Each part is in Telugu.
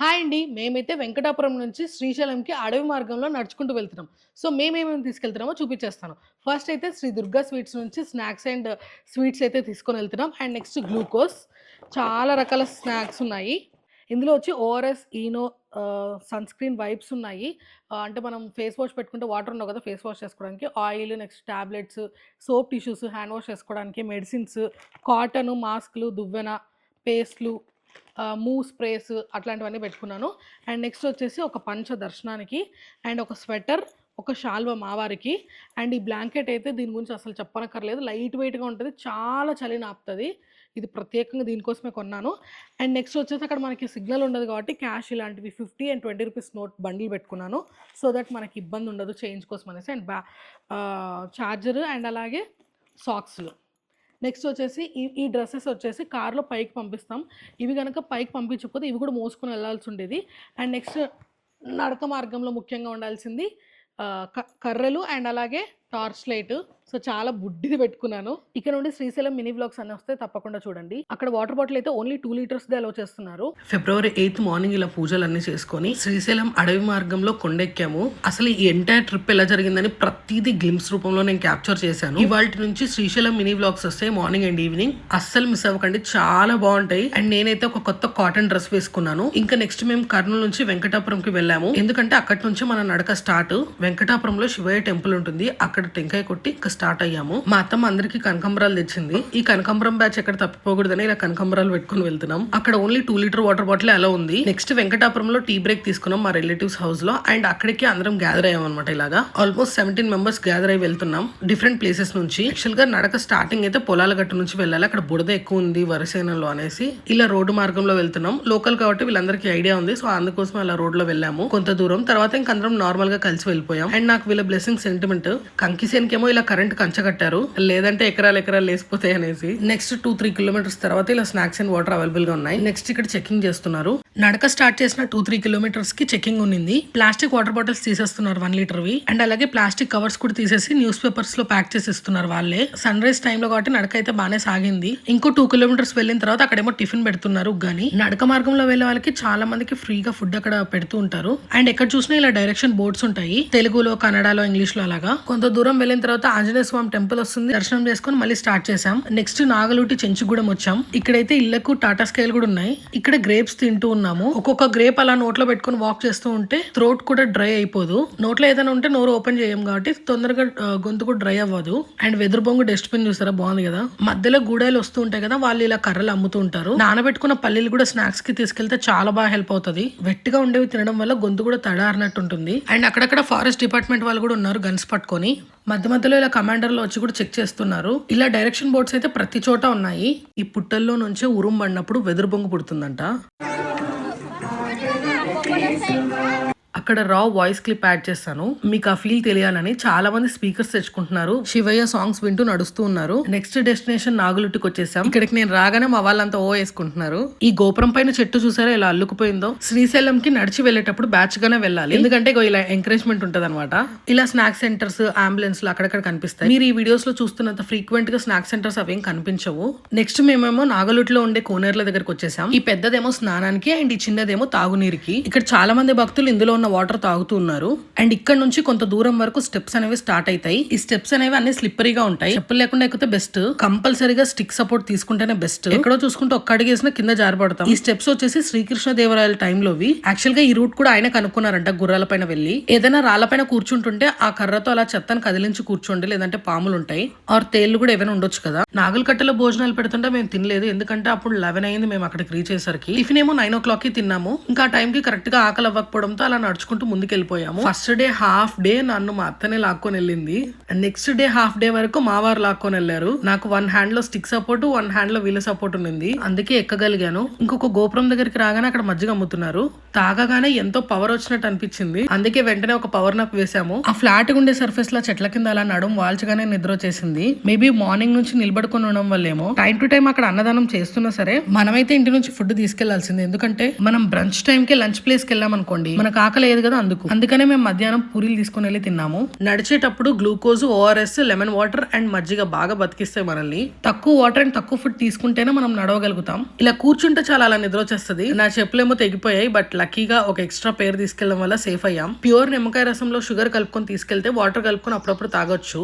హాయ్ అండి. మేమైతే వెంకటాపురం నుంచి శ్రీశైలంకి అడవి మార్గంలో నడుచుకుంటూ వెళ్తున్నాం. సో, మేమేమేమి తీసుకెళ్తున్నామో చూపిచ్చేస్తాను. ఫస్ట్ అయితే శ్రీ దుర్గా స్వీట్స్ నుంచి స్నాక్స్ అండ్ స్వీట్స్ అయితే తీసుకొనెళ్తున్నాం. And next glucose. చాలా రకాల స్నాక్స్ ఉన్నాయి. ఇందులో వచ్చి ORS, Eno, sunscreen wipes ఉన్నాయి. అంటే మనం ఫేస్ వాష్ పెట్టుకుంటే వాటర్ ఉండవు కదా! ఫేస్ వాష్ చేసుకోవడానికి. Oil, next tablets, soap tissues, hand wash చేసుకోవడానికి, మెడిసిన్స్, కాటను, మాస్కులు, దువ్వెన, పేస్టులు, మూవ్ స్ప్రేస్ అట్లాంటివన్నీ పెట్టుకున్నాను. అండ్ నెక్స్ట్ వచ్చేసి ఒక పంచ దర్శనానికి, అండ్ ఒక స్వెటర్, ఒక శాల్వా మా వారికి. అండ్ ఈ బ్లాంకెట్ అయితే దీని గురించి అసలు చెప్పనక్కర్లేదు. లైట్ వెయిట్‌గా ఉంటది. చాలా చలిని ఆపుతది. ఇది ప్రత్యేకంగా దీనికోసమే కొన్నాను. అండ్ నెక్స్ట్ వచ్చేసి అక్కడ మనకి సిగ్నల్ ఉండదు కాబట్టి క్యాష్ ఇలాంటివి 50 అండ్ 20 రూపీస్ నోట్ బండిల్ పెట్టుకున్నాను. సో దట్ మనకి ఇబ్బంది ఉండదు చేంజ్ కోసం అనేసి. అండ్ చార్జర్ అండ్ అలాగే సాక్స్‌లు. నెక్స్ట్ వచ్చేసి ఈ డ్రెసెస్ వచ్చేసి కార్‌లో పైకి పంపిస్తాం. ఇవి గనక పైకి పంపించకపోతే ఇవి కూడా మోసుకొని వెళ్ళాల్సి ఉండేది. అండ్ నెక్స్ట్ నడక మార్గంలో ముఖ్యంగా ఉండాల్సింది కర్రలు అండ్ అలాగే టార్చ్ లైట్. సో, చాలా బుడ్డిది పెట్టుకున్నాను. ఇక్కడ నుండి శ్రీశైలం మినీ వ్లాగ్స్ అన్నీ వస్తాయి, తప్పకుండా చూడండి. అక్కడ వాటర్ బాటిల్ అయితే ఓన్లీ 2 లీటర్స్‌దే అలౌ చేస్తున్నారు. ఫిబ్రవరి 8 మార్నింగ్ ఇలా పూజలన్నీ చేసుకొని శ్రీశైలం అడవి మార్గంలో కొండెక్కాము. అసలు ఈ ఎంటైర్ ట్రిప్ ఎలా జరిగిందని ప్రతిదీ గ్లిమ్స్ రూపంలో నేను క్యాప్చర్ చేశాను. ఇవాల్టి నుంచి శ్రీశైలం మినీ వ్లాగ్స్ వస్తాయి మార్నింగ్ అండ్ ఈవినింగ్. అస్సలు మిస్ అవ్వకండి, చాలా బాగుంటాయి. అండ్ నేనైతే ఒక కొత్త కాటన్ డ్రెస్ వేసుకున్నాను. ఇంకా నెక్స్ట్ మేము కర్నూలు నుంచి వెంకటాపురంకి వెళ్ళాము. ఎందుకంటే అక్కడి నుంచి మన నడక స్టార్ట్. వెంకటాపురంలో శివయ్య టెంపుల్ ఉంటుంది. అక్కడ టెంకాయ కొట్టి స్టార్ట్ అయ్యాము. మా అత్తమ్మ అందరికి కనకంబరాలు తెచ్చింది. ఈ కనకంబరం బ్యాచ్ ఎక్కడ తప్పిపోకూడదని ఇలా కనకంబరాలు పెట్టుకుని వెళ్తున్నాం. అక్కడ ఓన్లీ 2 లీటర్ వాటర్ బాటిల్ అలా ఉంది. నెక్స్ట్ వెంకటాపురంలో టీ బ్రేక్ తీసుకున్నాం మా రిలేటివ్స్ హౌస్ లో. అండ్ అక్కడికి అందరం గ్యాదర్ అయ్యాం అనమాట. ఇలాగా ఆల్మోస్ట్ 17 మెంబర్స్ గ్యాదర్ అయ్యి వెళ్తున్నాం డిఫరెంట్ ప్లేసెస్ నుంచి. యాక్చువల్ గా నడక స్టార్టింగ్ అయితే పొలాల గట్టు నుంచి వెళ్ళాలి. అక్కడ బుడద ఎక్కువ ఉంది వరిసేనంలో అనేసి ఇలా రోడ్డు మార్గంలో వెళ్తున్నాం. లోకల్ కాబట్టి వీళ్ళందరికీ ఐడియా ఉంది. సో అందుకోసం అలా రోడ్ లో వెళ్ళాము కొంత దూరం. తర్వాత ఇంక అందరం నార్మల్ గా కలిసి వెళ్ళిపోయాం. అండ్ నాకు వీళ్ళ బ్లెస్సింగ్ సెంటిమెంట్. కంకిసేన్కేమో ఇలా కరెంట్ కంచ కట్టారు, లేదంటే ఎకరాలు లేసిపోతాయి అనేసి. నెక్స్ట్ 2-3 కిలోమీటర్స్ తర్వాత ఇలా స్నాక్స్ అండ్ వాటర్ అవైలబుల్ గా ఉన్నాయి. నెక్స్ట్ ఇక్కడ చెకింగ్ చేస్తున్నారు. నడక స్టార్ట్ చేసిన 2-3 కిలోమీటర్స్ కి చెకింగ్ ఉన్నింది. ప్లాస్టిక్ వాటర్ బాటిల్స్ తీసేస్తున్నారు 1 లీటర్ వి. అండ్ అలాగే ప్లాస్టిక్ కవర్స్ కూడా తీసేసి న్యూస్ పేపర్స్ లో ప్యాక్ చేసి ఇస్తున్నారు వాళ్ళే. సన్ రైజ్ టైమ్ లో కాబట్టి నడక అయితే బాగానే సాగింది. ఇంకో 2 కిలోమీటర్స్ వెళ్ళిన తర్వాత అక్కడేమో టిఫిన్ పెడుతున్నారు. కానీ నడక మార్గంలో వెళ్ళే వాళ్ళకి చాలా మందికి ఫ్రీగా ఫుడ్ అక్కడ పెడుతూ ఉంటారు. అండ్ ఎక్కడ చూసినా ఇలా డైరెక్షన్ బోర్డ్స్ ఉంటాయి, తెలుగులో, కన్నడలో, ఇంగ్లీష్ లో. అలాగా కొంత దూరం వెళ్ళిన తర్వాత ఆంజనేయ స్వామి టెంపుల్ వస్తుంది. దర్శనం చేసుకుని మళ్ళీ స్టార్ట్ చేసాం. నెక్స్ట్ నాగలూటి చెంచుగూడెం వచ్చాం. ఇక్కడైతే ఇళ్లకు టాటా స్కైల్ కూడా ఉన్నాయి. ఇక్కడ గ్రేప్స్ తింటూ ఉన్నాము. ఒక్కొక్క గ్రేప్ అలా నోట్లో పెట్టుకుని వాక్ చేస్తూ ఉంటే థ్రోట్ కూడా డ్రై అయిపోదు. నోట్లో ఏదైనా ఉంటే నోరు ఓపెన్ చేయం కాబట్టి తొందరగా గొంతు కూడా డ్రై అవ్వదు. అండ్ వెదురు బొంగు డస్ట్బిన్ చూసారా, బాగుంది కదా. మధ్యలో గూడాలు వస్తూ ఉంటాయి కదా, వాళ్ళు ఇలా కర్రలు అమ్ముతూ ఉంటారు. నానబెట్టుకున్న పల్లీలు కూడా స్నాక్స్ కి తీసుకెళ్తే చాలా బాగా హెల్ప్ అవుతుంది. వెట్టిగా ఉండేవి తినడం వల్ల గొంతు కూడా తడారినట్టు ఉంటుంది. అండ్ అక్కడక్కడ ఫారెస్ట్ డిపార్ట్మెంట్ వాళ్ళు కూడా ఉన్నారు గన్స్ పట్టుకొని. మధ్య మధ్యలో ఇలా కమాండర్లు వచ్చి కూడా చెక్ చేస్తున్నారు. ఇలా డైరెక్షన్ బోర్డ్స్ అయితే ప్రతి చోట ఉన్నాయి. ఈ పుట్టల్లో నుంచే ఉరుం పడినప్పుడు వెదురు బొంగు పుడుతుందంట. అక్కడ రా వాయిస్ క్లిప్ యాడ్ చేస్తాను, మీకు ఆ ఫీల్ తెలియాలని. చాలా మంది స్పీకర్స్ తెచ్చుకుంటున్నారు, శివయ్య సాంగ్స్ వింటూ నడుస్తూ ఉన్నారు. నెక్స్ట్ డెస్టినేషన్ నాగులుట్టికి వచ్చేసాం. ఇక్కడికి నేను రాగానే మా వాళ్ళంతా ఓ వేసుకుంటున్నారు. ఈ గోపురం పైన చెట్టు చూసారా ఎలా అల్లుకుపోయిందో. శ్రీశైలం కి నడిచి వెళ్ళేటప్పుడు బ్యాచ్ గానే వెళ్ళాలి, ఎందుకంటే ఇలా ఎంకరేజ్మెంట్ ఉంటది అనమాట. ఇలా స్నాక్ సెంటర్స్, అంబులెన్స్ లు అక్కడక్కడ కనిపిస్తాయి. మీరు ఈ వీడియోస్ లో చూస్తున్నంత ఫ్రీక్వెంట్ గా స్నాక్ సెంటర్స్ అవేం కనిపించవు. నెక్స్ట్ మేమేమో నాగలుట్లో ఉండే కోనేర్ల దగ్గరకు వచ్చేసాం. ఈ పెద్దదేమో స్నానానికి అండ్ ఈ చిన్నదేమో తాగునీరుకి. ఇక్కడ చాలా మంది భక్తులు ఇందులో ఉన్న వాటర్ తాగుతూ ఉన్నారు. అండ్ ఇక్కడ నుంచి కొంత దూరం వరకు స్టెప్స్ అనేవి స్టార్ట్ అవుతాయి. ఈ స్టెప్స్ అనేవి అన్ని స్లిప్పరీగా ఉంటాయి. చెప్పులు లేకుండా ఎక్కితే బెస్ట్. కంపల్సరీగా స్టిక్ సపోర్ట్ తీసుకుంటేనే బెస్ట్. ఎక్కడో చూసుకుంటే ఒక్క అడిగేసినా కింద జారిపడతాం. ఈ స్టెప్స్ వచ్చేసి శ్రీకృష్ణ దేవరాయల టైంలోవి. యాక్చువల్ గా ఈ రూట్ కూడా ఆయన కనుక్కున్నారంట. గుర్రాల పైన వెళ్ళి ఏదైనా రాళ్ల పైన కూర్చుంటుంటే ఆ కర్రతో అలా చెత్తను కదిలించి కూర్చోండి, లేదంటే పాములు ఉంటాయి ఆర్ తేళ్లు కూడా ఏమైనా ఉండొచ్చు కదా. నాగులకట్టలో భోజనాలు పెడుతుంటే మేము తినలేదు, ఎందుకంటే అప్పుడు 11 అయింది మేము అక్కడికి రీచ్ అయ్యేసరికి. టిఫిన్ ఏమో 9 o'clock కి తిన్నాము. ఇంకా ఆ టైం కి కరెక్ట్ గా ఆకలి అవ్వకపోవడంతో అలా నడుచుకుంటూ ముందుకెళ్ళిపోయాము. ఫస్ట్ డే హాఫ్ డే నన్ను మా అత్తనే లాక్కొని వెళ్ళింది. నెక్స్ట్ డే హాఫ్ డే వరకు మా వారు లాక్కొని వెళ్ళారు. నాకు 1 హ్యాండ్ లో స్టిక్ సపోర్ట్, 1 హ్యాండ్ లో వీల్ సపోర్ట్ ఉంది, అందుకే ఎక్కగలిగాను. ఇంకొక గోపురం దగ్గరికి రాగానే అక్కడ మజ్జిగ అమ్ముతున్నారు. తాగగానే ఎంతో పవర్ వచ్చినట్టు అనిపించింది, అందుకే వెంటనే ఒక పవర్ నాప్ వేసాము. ఆ ఫ్లాట్ ఉండే సర్ఫేస్ లో చెట్ల కింద అలా నడుము వాల్చగానే నిద్ర వచ్చేసింది. మేబీ మార్నింగ్ నుంచి నిలబడుకుని ఉండడం వల్లేమో. టైం టు టైం అక్కడ అన్నదానం చేస్తున్నా సరే మనమైతే ఇంటి నుంచి ఫుడ్ తీసుకెళ్లాల్సింది. ఎందుకంటే మనం బ్రంచ్ టైం కి లంచ్ ప్లేస్ కి వెళ్ళాం అనుకోండి, మనకు ఆకలి అయ్యేది కదా అందుకనే మేము మధ్యాహ్నం పూరీలు తీసుకుని వెళ్ళి తిన్నాము. నడిచేటప్పుడు glucose, ORS, lemon water and మజ్జిగ బాగా బతికిస్తాయి మనల్ని. తక్కువ వాటర్ అండ్ తక్కువ ఫుడ్ తీసుకుంటేనే మనం నడవగలుగుతాం. ఇలా కూర్చుంటే చాలా అలా నిద్ర వచ్చేస్తుంది. నా చెప్పులేమో తెగిపోయాయి, బట్ లక్కీగా ఒక ఎక్స్ట్రా పేర్ తీసుకెళ్లడం వల్ల సేఫ్ అయ్యాం. ప్యూర్ నిమ్మకాయ రసంలో షుగర్ కలుపుకొని తీసుకెళ్తే వాటర్ కలుపుకొని అప్పుడప్పుడు తాగొచ్చు.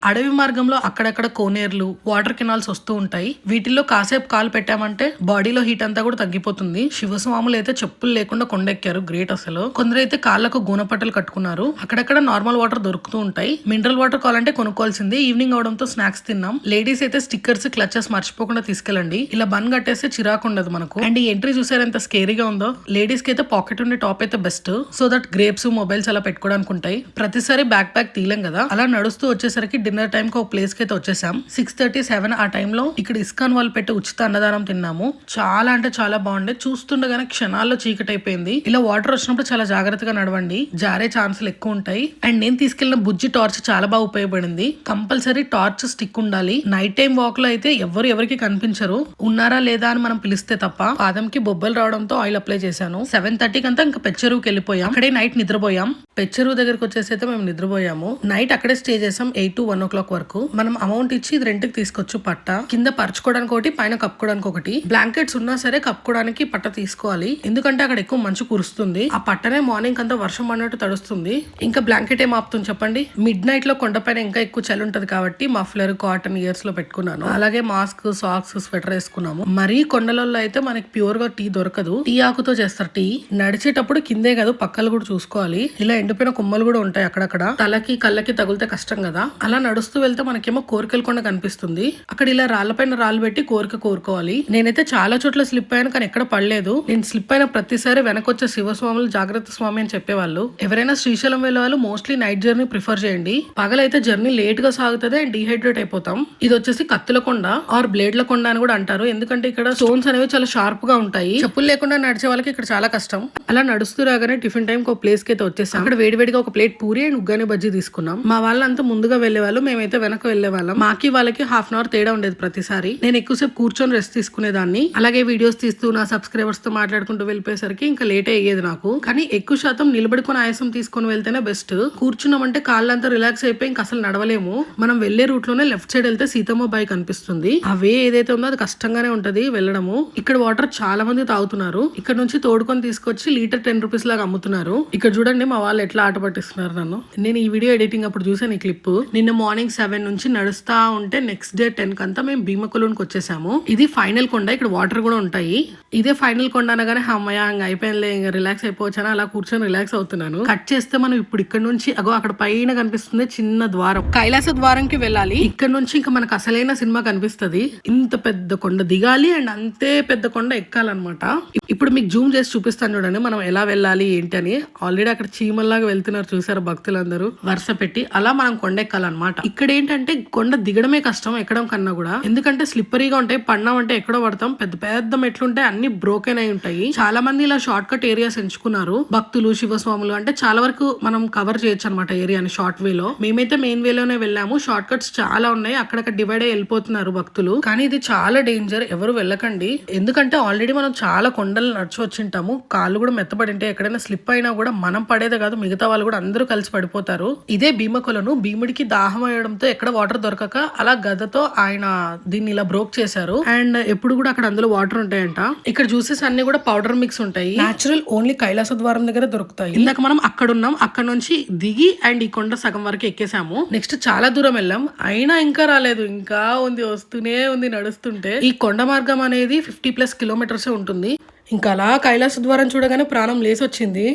అడవి మార్గంలో అక్కడక్కడ కోనేర్లు, వాటర్ కెనాల్స్ వస్తూ ఉంటాయి. వీటిల్లో కాసేపు కాలు పెట్టామంటే బాడీలో హీట్ అంతా కూడా తగ్గిపోతుంది. శివస్వాములు అయితే చెప్పులు లేకుండా కొండెక్కారు, గ్రేట్ అసలు. కొందరైతే కాళ్ళకు గూనపట్టలు కట్టుకున్నారు. అక్కడక్కడ నార్మల్ వాటర్ దొరుకుతూ ఉంటాయి. మినరల్ వాటర్ కావాలంటే కొనుక్కోవాల్సిందే. ఈవినింగ్ అవడంతో స్నాక్స్ తిన్నాం. లేడీస్ అయితే స్టిక్కర్స్, క్లచెస్ మర్చిపోకుండా తీసుకెళ్ళండి. ఇలా బన్ కట్టేస్తే చిరాకు ఉండదు మనకు. అండ్ ఈ ఎంట్రీ చూసారు ఎంత స్కేరీగా ఉందో. లేడీస్ కి అయితే పాకెట్ ఉండే టాప్ అయితే best. So that grapes, mobiles అలా పెట్టుకోవడానికి ఉంటాయి. ప్రతిసారి బ్యాక్ ప్యాక్ తీయలేం కదా. అలా నడుస్తూ వచ్చేసరికి డిన్నర్ టైం కి ఒక ప్లేస్ కి అయితే వచ్చేసాం. 6:37 ఆ టైంలో ఇక్కడ ఇస్కాన్ వాళ్ళు పెట్టి ఉచిత అన్నదానం తిన్నాము. చాలా అంటే చాలా బాగుండే. చూస్తుండగానే క్షణాల్లో చీకటి అయిపోయింది. ఇలా వాటర్ వచ్చినప్పుడు చాలా జాగ్రత్తగా నడవండి, జారే ఛాన్సులు ఎక్కువ ఉంటాయి. అండ్ నేను తీసుకెళ్లిన బుజ్జి టార్చ్ చాలా బాగా ఉపయోగపడింది. కంపల్సరీ టార్చ్ స్టిక్ ఉండాలి. నైట్ టైం వాక్ లో అయితే ఎవరికి కనిపించరు, ఉన్నారా లేదా అని మనం పిలిస్తే తప్ప. పాదంకి బొబ్బలు రావడంతో ఆయిల్ అప్లై చేశాను. 7:30 కంతా ఇంకా పెచ్చరువుకి వెళ్ళిపోయాం. అక్కడే నైట్ నిద్రపోయాం. పెచ్చరువు దగ్గరకు వచ్చేసి అయితే మేము నిద్రపోయాము. నైట్ అక్కడే స్టే చేసాం 8 to 1 o'clock వరకు. మనం అమౌంట్ ఇచ్చి ఇది రెంట్కి తీసుకొచ్చు. పట్ట కింద పరచుకోవడానికి ఒకటి, పైన కప్పుకోవడానికి ఒకటి. బ్లాంకెట్స్ ఉన్నా సరే కప్పుకోవడానికి పట్ట తీసుకోవాలి. ఎందుకంటే అక్కడ ఎక్కువ మంచు కురుస్తుంది. ఆ పట్టనే మార్నింగ్ అంతా వర్షం పడినట్టు తడుస్తుంది. ఇంకా బ్లాంకెట్ ఏం ఆపుతుంది చెప్పండి. మిడ్ నైట్ లో కొండపైన ఇంకా ఎక్కువ చలి ఉంటది కాబట్టి మఫ్లర్, కాటన్ ఇయర్స్ లో పెట్టుకున్నాను. అలాగే మాస్క్, సాక్స్, స్వెటర్ వేసుకున్నాము. మరీ కొండలలో అయితే మనకి ప్యూర్ గా టీ దొరకదు. టీ ఆకుతో చేస్తారు టీ. నడిచేటప్పుడు కిందే కాదు పక్కలు కూడా చూసుకోవాలి. ఇలా ఎండిపోయిన కొమ్మలు కూడా ఉంటాయి అక్కడక్కడ. తలకి కళ్ళకి తగిలితే కష్టం కదా. అలా నడుస్తూ వెళ్తే మనకేమో కోరికలు కొండ కనిపిస్తుంది. అక్కడ ఇలా రాళ్లపైన రాళ్ళు పెట్టి కోరుకోవాలి. నేనైతే చాలా చోట్ల స్లిప్ అయ్యాను, కానీ ఎక్కడ పడలేదు. నేను స్లిప్ అయిన ప్రతిసారి వెనకొచ్చే శివస్వాములు జాగ్రత్త స్వామి అని చెప్పేవాళ్ళు. ఎవరైనా శ్రీశైలం వెళ్ళే వాళ్ళు మోస్ట్లీ నైట్ జర్నీ ప్రిఫర్ చేయండి. పగలైతే జర్నీ లేట్ గా సాగుతుంది అండ్ డిహైడ్రేట్ అయిపోతాం. ఇది వచ్చేసి కత్తుల కొండ ఆర్ బ్లేడ్ల కొండ అని కూడా అంటారు. ఎందుకంటే ఇక్కడ స్టోన్స్ అనేవి చాలా షార్ప్ గా ఉంటాయి. చెప్పులు లేకుండా నడిచే వాళ్ళకి ఇక్కడ చాలా కష్టం. అలా నడుస్తూ రాగానే టిఫిన్ టైం ఒక ప్లేస్ కి అయితే వచ్చేసాం. అక్కడ వేడివేడిగా ఒక ప్లేట్ పూరి అండ్ ఉగ్గాని బజ్జీ తీసుకున్నాం. మా వాళ్ళంతా ముందుగా వెళ్లే వాళ్ళు, మేమైతే వెనక వెళ్లే వాళ్ళం. మాకి వాళ్ళకి హాఫ్ అన్ అవర్ తేడా ఉండేది ప్రతిసారి. నేను ఎక్కువసేపు కూర్చొని రెస్ట్ తీసుకునేదాన్ని. అలాగే వీడియోస్ తీస్తూ నా సబ్స్క్రైబర్స్ తో మాట్లాడుకుంటూ వెళ్ళిపోయేసరికి ఇంకా లేట్ అయ్యేది నాకు. కానీ ఎక్కువ శాతం నిలబడుకుని ఆయాసం తీసుకుని వెళ్తేనే బెస్ట్. కూర్చున్నామంటే కాళ్ళంతా రిలాక్స్ అయిపోయి ఇంకా అసలు నడవలేము. మనం వెళ్లే రూట్ లోనే లెఫ్ట్ సైడ్ వెళ్తే సీతమ్మ బాయ్ కనిపిస్తుంది. అవే ఏదైతే ఉందో అది కష్టంగానే ఉంటది వెళ్ళడము. ఇక్కడ వాటర్ చాలా మంది తాగుతున్నారు. ఇక్కడ నుంచి తోడుకొని తీసుకొచ్చి లీటర్ 10 రూపీస్ లాగా అమ్ముతున్నారు. ఇక్కడ చూడండి మా వాళ్ళు ఎట్లా ఆట పట్టిస్తున్నారు నన్ను. నేను ఈ వీడియో ఎడిటింగ్ అప్పుడు చూసాను ఈ క్లిప్. నిన్న మార్నింగ్ 7 నుంచి నడుస్తా ఉంటే నెక్స్ట్ డే 10 కంతా మేము భీమకొలూనికి వచ్చేసాము. ఇది ఫైనల్ కొండ. ఇక్కడ వాటర్ కూడా ఉంటాయి. ఇదే ఫైనల్ కొండ అనగానే అమ్మయ్య ఇంకా అయిపోయిందిలే, ఇంకా రిలాక్స్ అయిపోవచ్చాను. అలా కూర్చొని రిలాక్స్ అవుతున్నాను. కట్ చేస్తే మనం ఇప్పుడు ఇక్కడ నుంచి అక్కడ పైన కనిపిస్తుంది చిన్న ద్వారం, కైలాస ద్వారంకి వెళ్ళాలి. ఇక్కడ నుంచి ఇంకా మనకు అసలైన సినిమా కనిపిస్తుంది. ఇంత పెద్ద కొండ దిగాలి అండ్ అంతే పెద్ద కొండ ఎక్కాలన్నమాట. ఇప్పుడు మీకు జూమ్ చేసి చూపిస్తాను చూడండి మనం ఎలా వెళ్ళాలి ఏంటి అని. ఆల్రెడీ అక్కడ చీమల్లాగా వెళ్తున్నారు చూసారు భక్తులందరూ వరుస పెట్టి. అలా మనం కొండ ఎక్కాలన్నమాట. ఇక్కడ ఏంటంటే కొండ దిగడమే కష్టం ఎక్కడం కన్నా కూడా. ఎందుకంటే స్లిప్పరీగా ఉంటాయి. పడినామంటే ఎక్కడో పడతాం. పెద్ద పెద్ద మెట్లుంటాయి, అన్ని బ్రోకెన్ అయి ఉంటాయి. చాలా మంది ఇలా షార్ట్ కట్ ఏరియాస్ ఎంచుకున్నారు. భక్తులు, శివస్వాములు అంటే చాలా వరకు మనం కవర్ చేయొచ్చు అనమాట ఏరియాని షార్ట్ వే లో. మేమైతే మెయిన్ వే లోనే వెళ్ళాము. షార్ట్ కట్స్ చాలా ఉన్నాయి. అక్కడక్కడ డివైడ్ అయ్యి వెళ్ళిపోతున్నారు భక్తులు. కానీ ఇది చాలా డేంజర్, ఎవరు వెళ్ళకండి. ఎందుకంటే ఆల్రెడీ మనం చాలా కొండలు నడిచి వచ్చింటాము. కాళ్ళు కూడా మెత్తబడి ఉంటాయి. ఎక్కడైనా స్లిప్ అయినా కూడా మనం పడేదే కాదు మిగతా వాళ్ళు కూడా అందరూ కలిసి పడిపోతారు. ఇదే భీమకొలను. భీముడికి దాహం అయ్యడంతో ఎక్కడ వాటర్ దొరకక అలా గదతో ఆయన దీన్ని ఇలా బ్రోక్ చేశారు. అండ్ ఎప్పుడు కూడా అక్కడ అందులో వాటర్ ఉంటాయంట. ఇక్కడ జ్యూసెస్ అన్ని కూడా పౌడర్ మిక్స్ ఉంటాయి. నేచురల్ ఓన్లీ కైలాస ద్వారం దగ్గర దొరుకుతాయి. ఇందాక మనం అక్కడ ఉన్నాం. అక్కడ నుంచి దిగి అండ్ ఈ కొండ సగం వరకు ఎక్కేసాము. నెక్స్ట్ చాలా దూరం వెళ్ళాం. అయినా ఇంకా రాలేదు. ఇంకా ఉంది, వస్తూనే ఉంది నడుస్తుంటే. ఈ కొండ మార్గం అనేది 50+ కిలోమీటర్స్ ఉంటుంది. ఇంకా అలా కైలాస ద్వారం చూడగానే ప్రాణం లేసి వచ్చింది.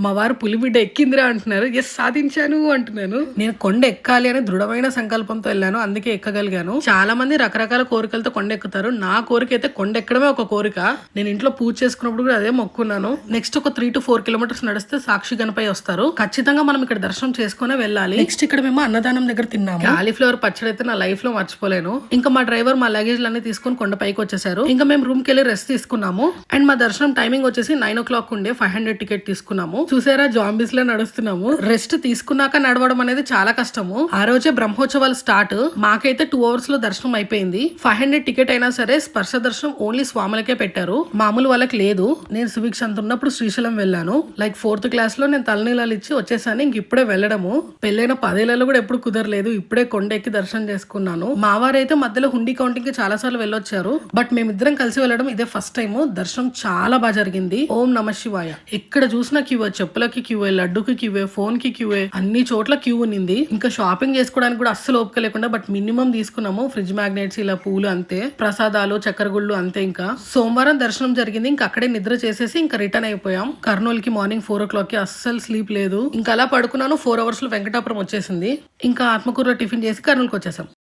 మా వారు పులిబిడ్డ ఎక్కిందిరా అంటున్నారు. ఎస్ సాధించాను అంటున్నాను. నేను కొండ ఎక్కాలి అని దృఢమైన సంకల్పంతో వెళ్ళాను, అందుకే ఎక్కగలిగాను. చాలా మంది రకరకాల కోరికలతో కొండ ఎక్కుతారు. నా కోరిక అయితే కొండ ఎక్కడమే ఒక కోరిక. నేను ఇంట్లో పూజ చేసుకున్నప్పుడు కూడా అదే మొక్కున్నాను. నెక్స్ట్ ఒక 3 to 4 కిలోమీటర్స్ నడిస్తే సాక్షి గణపయ్య వస్తారు. ఖచ్చితంగా మనం ఇక్కడ దర్శనం చేసుకునే వెళ్ళాలి. నెక్స్ట్ ఇక్కడ మేము అన్నదానం దగ్గర తిన్నాము. కాలీఫ్లవర్ పచ్చడి అయితే నా లైఫ్ లో మర్చిపోలేను. ఇంకా మా డ్రైవర్ మా లగేజ్ అన్ని తీసుకుని కొండ పైకి వచ్చేసారు. ఇంకా మేము రూమ్ కి వెళ్ళి రెస్ట్ తీసుకున్నాము. అండ్ మా దర్శనం టైమింగ్ వచ్చేసి 9 o'clock ఉండే. 500 టికెట్ తీసుకున్నాము. చూసారా, జాంబీస్ లో నడుస్తున్నాము. రెస్ట్ తీసుకున్నాక నడవడం అనేది చాలా కష్టము. ఆ రోజే బ్రహ్మోత్సవాలు స్టార్ట్. మాకైతే 2 అవర్స్ లో దర్శనం అయిపోయింది. 500 టికెట్ అయినా సరే స్పర్శ దర్శనం ఓన్లీ స్వాములకే పెట్టారు, మామూలు వాళ్ళకి లేదు. నేను సువీక్ష అంత ఉన్నప్పుడు శ్రీశైలం వెళ్ళాను. లైక్ 4th క్లాస్ లో నేను తలనీలాలు ఇచ్చి వచ్చేసాను. ఇంక ఇప్పుడే వెళ్ళడము. పెళ్ళైన 10 ఏళ్లలో కూడా ఎప్పుడు కుదరలేదు. ఇప్పుడే కొండ ఎక్కి దర్శనం చేసుకున్నాను. మా వారైతే మధ్యలో హుండీ కౌంటింగ్ కి చాలా సార్లు వెళ్ళొచ్చారు. బట్ మేమిద్దరం కలిసి వెళ్ళడం ఇదే ఫస్ట్ టైం. దర్శనం చాలా బాగా జరిగింది. ఓం నమ శివాయ. ఎక్కడ చూసినా క్యూ, చెప్పులకి క్యూ, లడ్డుకి క్యూ, ఫోన్ కి క్యూ, అన్ని చోట్ల క్యూ ఉన్నింది. ఇంకా షాపింగ్ చేసుకోవడానికి కూడా అస్సలు ఓపిక లేకుండా బట్ మినిమం తీసుకున్నాము. ఫ్రిడ్జ్ మ్యాగ్నెట్స్, ఇలా పూలు అంతే, ప్రసాదాలు, చక్కెర గుళ్ళు అంతే. ఇంకా సోమవారం దర్శనం జరిగింది. ఇంకా అక్కడే నిద్ర చేసేసి ఇంకా రిటర్న్ అయిపోయాం. కర్నూలు కి మార్నింగ్ 4 o'clock కి. అస్సలు స్లీప్ లేదు. ఇంకా అలా పడుకున్నాను. 4 hours లో వెంకటాపురం వచ్చేసింది. ఇంకా ఆత్మకూరులో టిఫిన్ చేసి కర్నూలుకి వచ్చేసాం.